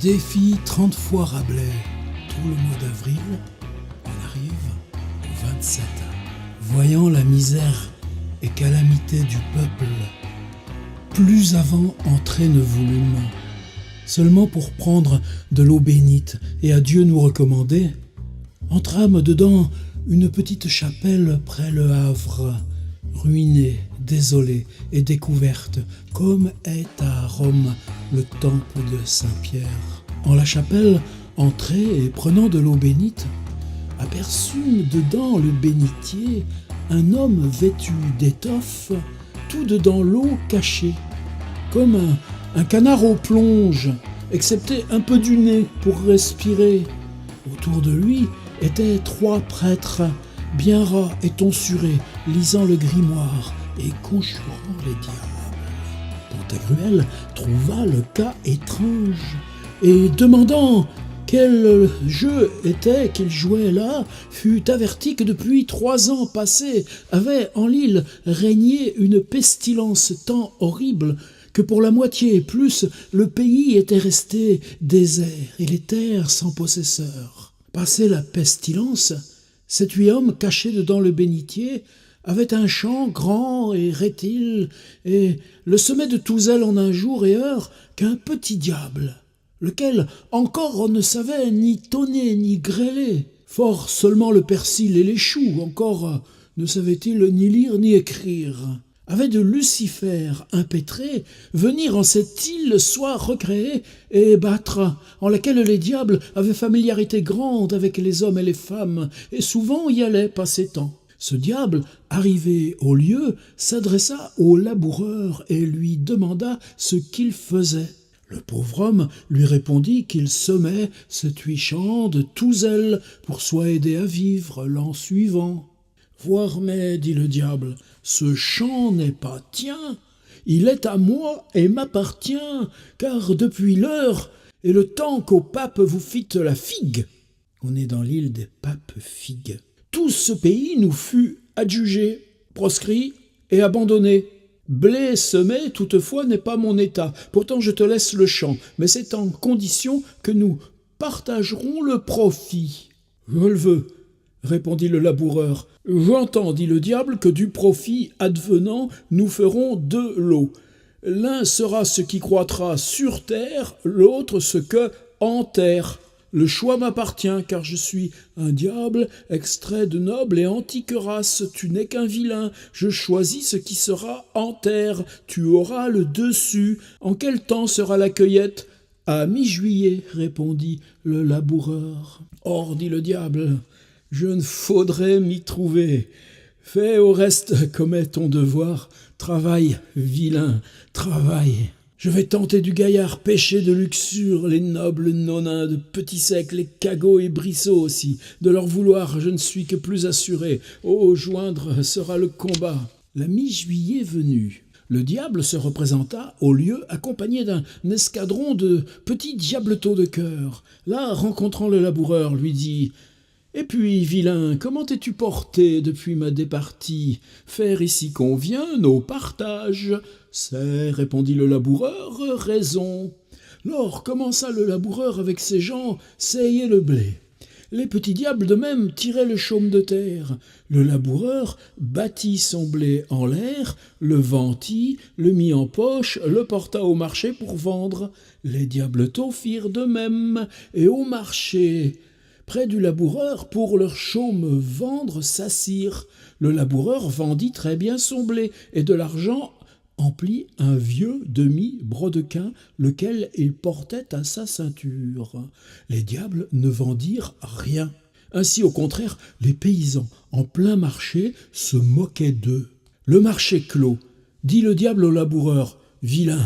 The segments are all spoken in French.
Défie 30 fois Rabelais. Tout le mois d'avril, on arrive au 27. Voyant la misère et calamité du peuple, plus avant entrer ne voulûmes, seulement pour prendre de l'eau bénite et à Dieu nous recommander, entrâmes dedans une petite chapelle près le Havre, ruinée, désolée et découverte, comme est à Rome le temple de Saint-Pierre. En la chapelle, entrés et prenant de l'eau bénite, aperçûmes dedans le bénitier un homme vêtu d'étoffe, tout dedans l'eau caché, comme un canard aux plonges, excepté un peu du nez pour respirer. Autour de lui étaient 3 prêtres, bien ras et tonsurés, lisant le grimoire et conjurant les diables. Pantagruel trouva le cas étrange et, demandant quel jeu était qu'il jouait là, fut averti que depuis 3 ans passés avait en l'île régné une pestilence tant horrible que pour la moitié et plus le pays était resté désert et les terres sans possesseur. Passée la pestilence, 7-8 hommes cachés dedans le bénitier avaient un champ grand et rétile et le semait de tout zèle en un jour et heure qu'un petit diable, lequel encore on ne savait ni tonner ni grêler, fort seulement le persil et les choux, encore ne savait-il ni lire ni écrire, avait de Lucifer impétré venir en cette île soit recréée et battre, en laquelle les diables avaient familiarité grande avec les hommes et les femmes, et souvent y allaient passer temps. Ce diable, arrivé au lieu, s'adressa au laboureur et lui demanda ce qu'il faisait. Le pauvre homme lui répondit qu'il semait 7-8 champs de tout zèle pour soit aider à vivre l'an suivant. « Voir mais, dit le diable, ce champ n'est pas tien, il est à moi et m'appartient, car depuis l'heure et le temps qu'au pape vous fîtes la figue, on est dans l'île des papes figues, tout ce pays nous fut adjugé, proscrit et abandonné. Blé semé, toutefois, n'est pas mon état. Pourtant, je te laisse le champ, mais c'est en condition que nous partagerons le profit. »« Je le veux, » répondit le laboureur. « J'entends, dit le diable, que du profit advenant, nous ferons 2 lots. L'un sera ce qui croîtra sur terre, l'autre ce que en terre. Le choix m'appartient, car je suis un diable, extrait de noble et antique race. Tu n'es qu'un vilain. Je choisis ce qui sera en terre. Tu auras le dessus. En quel temps sera la cueillette ? » ?»« À mi-juillet, répondit le laboureur. »« Or, dit le diable, je ne faudrais m'y trouver. Fais au reste comme est ton devoir. Travaille, vilain, travaille. Je vais tenter du gaillard péché de luxure, les nobles nonins de petits secs, les cagots et brissots aussi. De leur vouloir, je ne suis que plus assuré. Oh, joindre sera le combat. » La mi-juillet venue, le diable se représenta au lieu accompagné d'un escadron de petits diabletaux de cœur. Là, rencontrant le laboureur, lui dit « Et puis, vilain, comment t'es-tu porté depuis ma départie ? Faire ici convient, nos partages. » »« C'est, répondit le laboureur, raison. » Lors commença le laboureur avec ses gens seyer le blé. Les petits diables de même tiraient le chaume de terre. Le laboureur battit son blé en l'air, le vendit, le mit en poche, le porta au marché pour vendre. Les diabletaux firent de même, et au marché, près du laboureur, pour leur chaume vendre, s'assirent. Le laboureur vendit très bien son blé, et de l'argent emplit un vieux demi-brodequin, lequel il portait à sa ceinture. Les diables ne vendirent rien. Ainsi, au contraire, les paysans, en plein marché, se moquaient d'eux. Le marché clos, dit le diable au laboureur, « Vilain,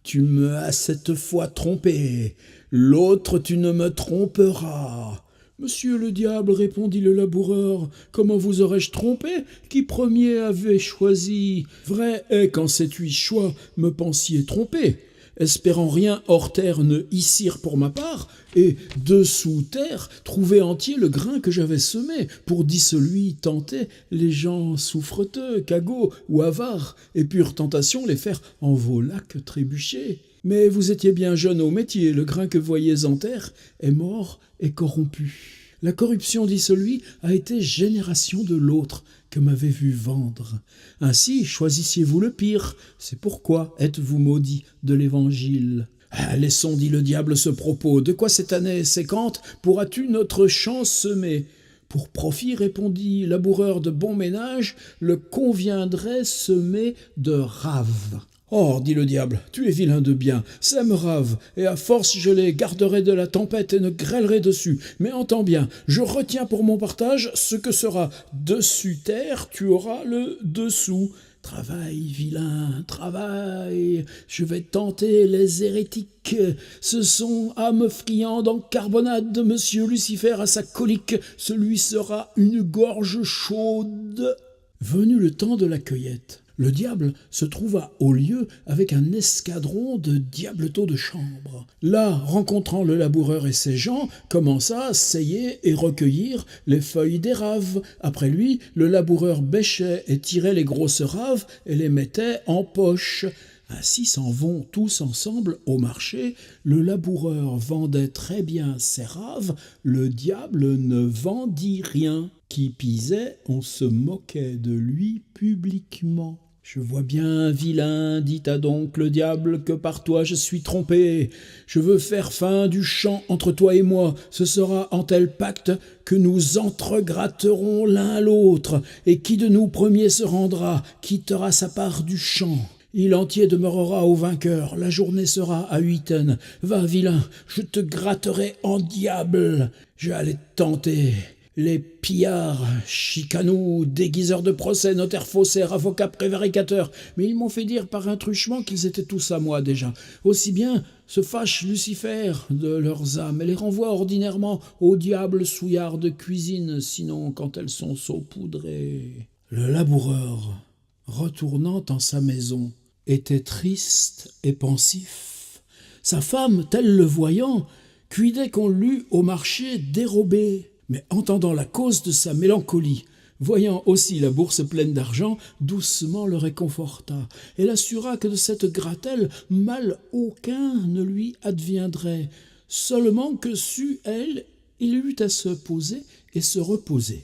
tu me as cette fois trompé, l'autre tu ne me tromperas. » « Monsieur le diable, répondit le laboureur, comment vous aurais-je trompé, qui premier avait choisi ? Vrai est qu'en 7-8 choix me pensiez trompé, espérant rien hors terre ne hissir pour ma part, et dessous terre trouver entier le grain que j'avais semé, pour celui tenter les gens souffreteux, cagots ou avares, et pure tentation les faire en vos lacs trébucher. Mais vous étiez bien jeune au métier, le grain que voyez en terre est mort et corrompu. La corruption, dit celui, a été génération de l'autre que m'avait vu vendre. Ainsi, choisissiez-vous le pire, c'est pourquoi êtes-vous maudit de l'Évangile. Ah, laissons, dit le diable, ce propos, de quoi cette année séquente pourras-tu notre champ semer ? Pour profit, répondit laboureur de bon ménage, le conviendrait semer de raves. Oh, dit le diable, tu es vilain de bien, sème rave, et à force je les garderai de la tempête et ne grêlerai dessus. Mais entends bien, je retiens pour mon partage ce que sera dessus terre, tu auras le dessous. Travaille, vilain, travaille, je vais tenter les hérétiques. Ce sont âmes friandes en carbonade de monsieur Lucifer à sa colique. Celui sera une gorge chaude. Venu le temps de la cueillette, le diable se trouva au lieu avec un escadron de diableteaux de chambre. Là, rencontrant le laboureur et ses gens, commença à seiller et recueillir les feuilles des raves. Après lui, le laboureur bêchait et tirait les grosses raves et les mettait en poche. Ainsi s'en vont tous ensemble au marché. Le laboureur vendait très bien ses raves, le diable ne vendit rien. Qui pisait, on se moquait de lui publiquement. « Je vois bien, vilain, dit à donc le diable, que par toi je suis trompé. Je veux faire fin du champ entre toi et moi. Ce sera en tel pacte que nous entregratterons l'un l'autre, et qui de nous premier se rendra, quittera sa part du champ. Il entier demeurera au vainqueur, la journée sera à huitaine. Va, vilain, je te gratterai en diable. Je allais te tenter. » Les pillards, chicanous, déguiseurs de procès, notaires faussaires, avocats prévaricateurs, mais ils m'ont fait dire par un truchement qu'ils étaient tous à moi déjà. Aussi bien se fâche Lucifer de leurs âmes et les renvoie ordinairement au diable souillard de cuisine, sinon quand elles sont saupoudrées. Le laboureur, retournant en sa maison, était triste et pensif. Sa femme, tel le voyant, cuidait qu'on l'eût au marché dérobé. Mais entendant la cause de sa mélancolie, voyant aussi la bourse pleine d'argent, doucement le réconforta et l'assura que de cette gratelle mal aucun ne lui adviendrait, seulement que sût elle, il eut à se poser et se reposer.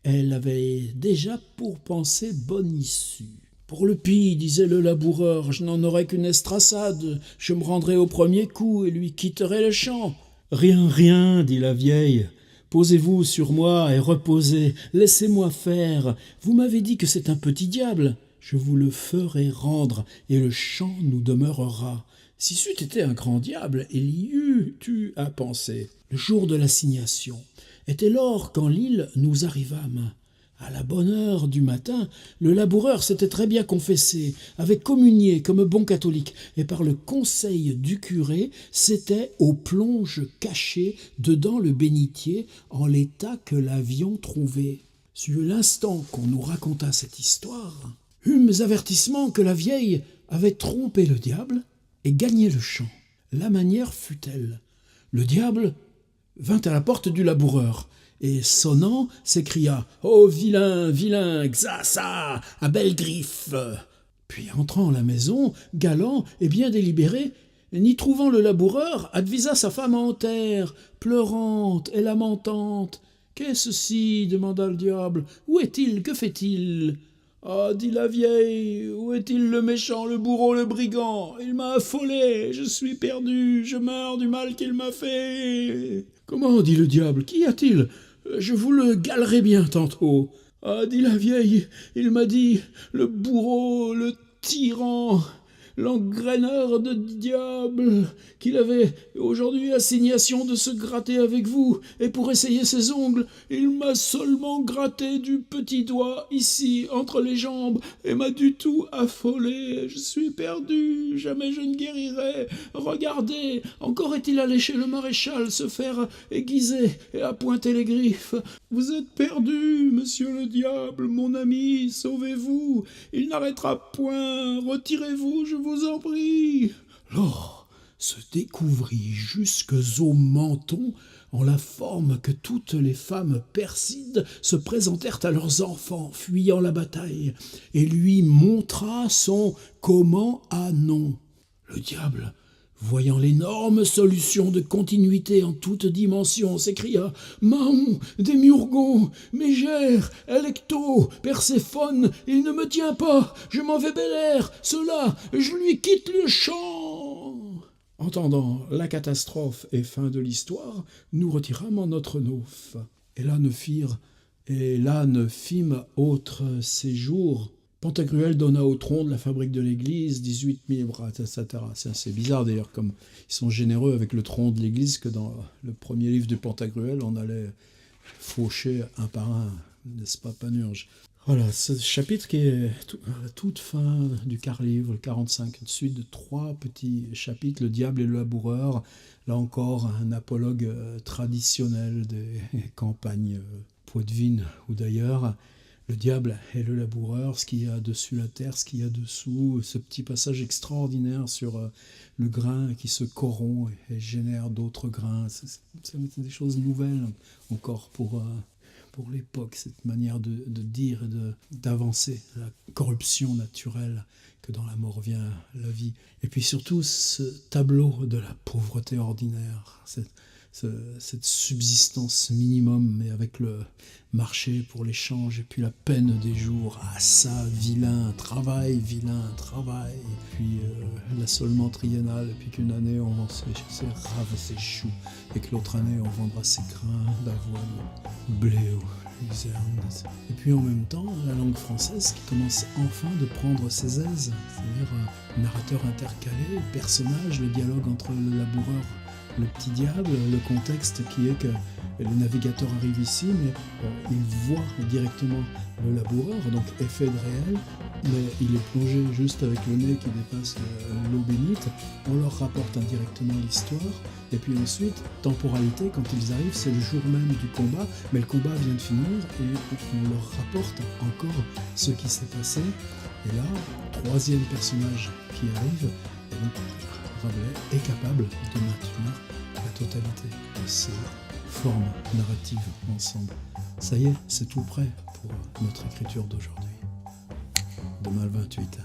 Elle avait déjà pour penser bonne issue. Pour le pis, disait le laboureur, je n'en aurais qu'une estraçade, je me rendrai au premier coup et lui quitterai le champ. Rien, rien, dit la vieille. Posez-vous sur moi et reposez, laissez-moi faire. Vous m'avez dit que c'est un petit diable. Je vous le ferai rendre, et le champ nous demeurera. Si c'eût été un grand diable, il y eût eu à penser. Le jour de l'assignation était l'heure quand l'île nous arrivâmes. À la bonne heure du matin, le laboureur s'était très bien confessé, avait communié comme bon catholique, et par le conseil du curé, s'était aux plonges cachées dedans le bénitier en l'état que l'avions trouvé. Sur l'instant qu'on nous raconta cette histoire, hûmes avertissement que la vieille avait trompé le diable et gagné le champ. La manière fut telle. Le diable vint à la porte du laboureur, et sonnant, s'écria « Oh, vilain, vilain, xassa, à belle griffe !» Puis entrant en la maison, galant et bien délibéré, n'y trouvant le laboureur, advisa sa femme en terre, pleurante et lamentante. « Qu'est-ce ci ?» demanda le diable. « Où est-il? Que fait-il ?» « Ah, dit la vieille, où est-il le méchant, le bourreau, le brigand? Il m'a affolé, je suis perdu, je meurs du mal qu'il m'a fait. »« Comment, dit le diable, qu'y a-t-il? Je vous le galerai bien tantôt. »« Ah, dit la vieille, il m'a dit, le bourreau, le tyran, l'engraineur de diable, qu'il avait aujourd'hui assignation de se gratter avec vous, et pour essayer ses ongles, il m'a seulement gratté du petit doigt, ici, entre les jambes, et m'a du tout affolé. Je suis perdu, jamais je ne guérirai. Regardez, encore est-il allé chez le maréchal se faire aiguiser et appointer les griffes. Vous êtes perdu, monsieur le diable, mon ami, sauvez-vous, il n'arrêtera point, retirez-vous, je vous en prie. » L'or se découvrit jusques au menton en la forme que toutes les femmes persides se présentèrent à leurs enfants fuyant la bataille, et lui montra son comment à non. Le diable, voyant l'énorme solution de continuité en toute dimension, s'écria « Mahon, Démiurgon, Mégère, Electo, Perséphone, il ne me tient pas, je m'en vais bel air, cela, je lui quitte le champ !» Entendant la catastrophe et fin de l'histoire, nous retirâmes en notre nauf. Et là ne fîmes autre séjour. Pantagruel donna au tronc de la fabrique de l'église 18 000 bras, etc. C'est assez bizarre d'ailleurs, comme ils sont généreux avec le tronc de l'église, que dans le premier livre de Pantagruel, on allait faucher un par un, n'est-ce pas, Panurge? Voilà, ce chapitre qui est à la toute fin du quart-livre, le 45, une suite de 3 petits chapitres, le diable et le laboureur, là encore un apologue traditionnel des campagnes poitevines ou d'ailleurs. Le diable et le laboureur, ce qu'il y a dessus la terre, ce qu'il y a dessous, ce petit passage extraordinaire sur le grain qui se corrompt et génère d'autres grains. C'est des choses nouvelles encore pour l'époque, cette manière de dire et d'avancer, la corruption naturelle, que dans la mort vient la vie. Et puis surtout ce tableau de la pauvreté ordinaire, cette subsistance minimum, mais avec le marché pour l'échange, et puis la peine des jours. Ah ça, vilain travail, et puis l'assolement triennal, et puis qu'une année on vend ses raves et ses choux, et que l'autre année on vendra ses grains d'avoine, blé ou luzerne. Et puis en même temps, la langue française qui commence enfin de prendre ses aises, c'est-à-dire un narrateur intercalé, le personnage, le dialogue entre le laboureur, le petit diable, le contexte qui est que le navigateur arrive ici, mais il voit directement le laboureur, donc effet de réel, mais il est plongé juste avec le nez qui dépasse l'eau bénite. On leur rapporte indirectement l'histoire, et puis ensuite, temporalité, quand ils arrivent, c'est le jour même du combat, mais le combat vient de finir, et on leur rapporte encore ce qui s'est passé. Et là, 3e personnage qui arrive, et donc Rabelais est capable de maintenir la totalité de ces formes narratives ensemble. Ça y est, c'est tout prêt pour notre écriture d'aujourd'hui. Demain le 28.